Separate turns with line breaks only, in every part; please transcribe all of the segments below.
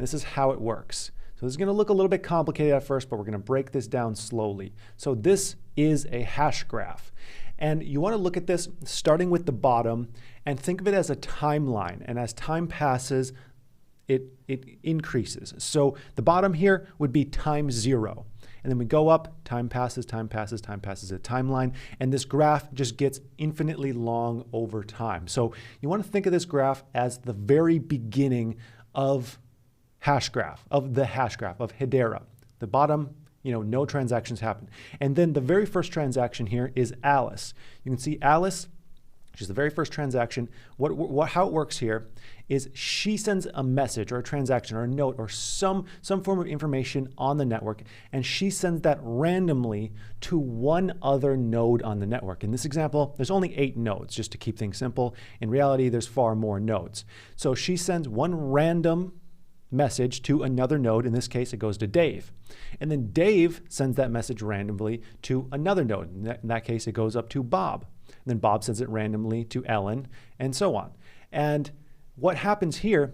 And this is how it works. So this is going to look a little bit complicated at first, but we're going to break this down slowly. So this is a hash graph. And you want to look at this starting with the bottom and think of it as a timeline. And as time passes, it increases. So the bottom here would be time 0. And then we go up, time passes, time passes, time passes, a timeline. And this graph just gets infinitely long over time. So you want to think of this graph as the very beginning of the hash graph of Hedera. The bottom, no transactions happen. And then the very first transaction here is Alice. You can see Alice, she's the very first transaction. How it works here is she sends a message or a transaction or a note or some form of information on the network, and she sends that randomly to one other node on the network. In this example, there's only 8 nodes, just to keep things simple. In reality, there's far more nodes. So she sends one random message to another node. In this case, it goes to Dave. And then Dave sends that message randomly to another node. In that case, it goes up to Bob. And then Bob sends it randomly to Ellen, and so on. And what happens here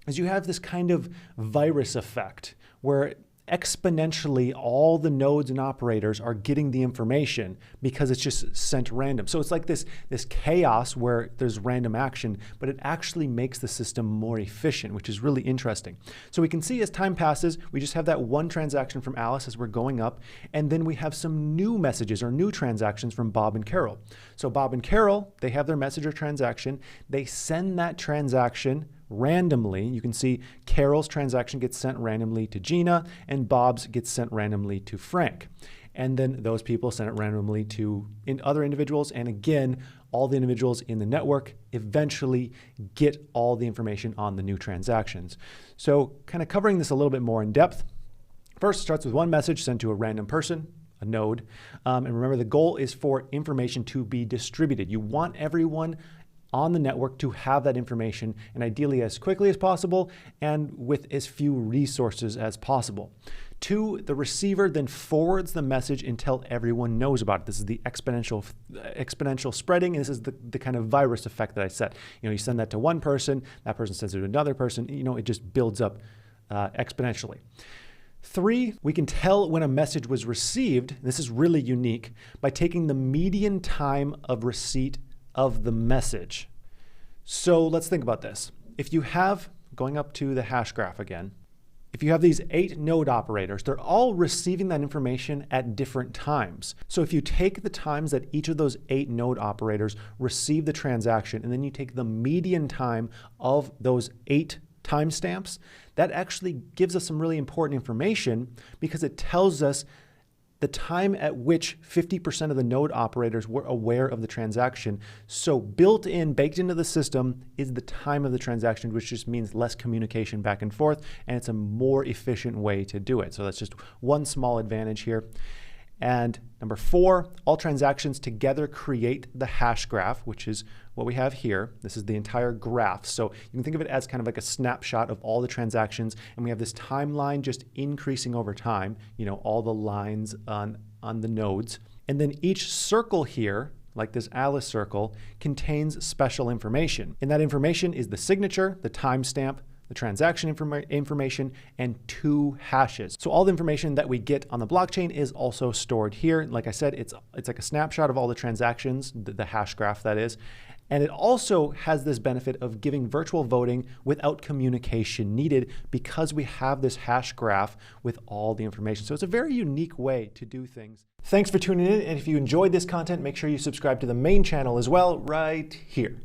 is you have this kind of virus effect where exponentially all the nodes and operators are getting the information because it's just sent random. So it's like this chaos where there's random action, but it actually makes the system more efficient, which is really interesting. So we can see as time passes, we just have that one transaction from Alice as we're going up, and then we have some new messages or new transactions from Bob and Carol. So Bob and Carol, they have their message or transaction. They send that transaction randomly. You can see Carol's transaction gets sent randomly to Gina, and Bob's gets sent randomly to Frank. And then those people send it randomly to other individuals. And again, all the individuals in the network eventually get all the information on the new transactions. So kind of covering this a little bit more in depth. First, it starts with one message sent to a random person, a node. And remember, the goal is for information to be distributed. You want everyone on the network to have that information, and ideally as quickly as possible and with as few resources as possible. 2, the receiver then forwards the message until everyone knows about it. This is the exponential spreading. This is the kind of virus effect that I said. You send that to one person, that person sends it to another person. It just builds up exponentially. 3, we can tell when a message was received. This is really unique by taking the median time of receipt of the message. So let's think about this. If you have, going up to the hash graph again, if you have these 8 node operators, they're all receiving that information at different times. So if you take the times that each of those 8 node operators receive the transaction, and then you take the median time of those 8 timestamps, that actually gives us some really important information because it tells us the time at which 50% of the node operators were aware of the transaction. So baked into the system is the time of the transaction, which just means less communication back and forth, and it's a more efficient way to do it. So that's just one small advantage here. And number 4, all transactions together create the hash graph, which is what we have here. This is the entire graph. So you can think of it as kind of like a snapshot of all the transactions, and we have this timeline just increasing over time, all the lines on the nodes. And then each circle here, like this Alice circle, contains special information. And that information is the signature, the timestamp, the transaction information, and 2 hashes. So all the information that we get on the blockchain is also stored here. Like I said, it's like a snapshot of all the transactions, the hash graph that is. And it also has this benefit of giving virtual voting without communication needed because we have this hash graph with all the information. So it's a very unique way to do things. Thanks for tuning in. And if you enjoyed this content, make sure you subscribe to the main channel as well right here.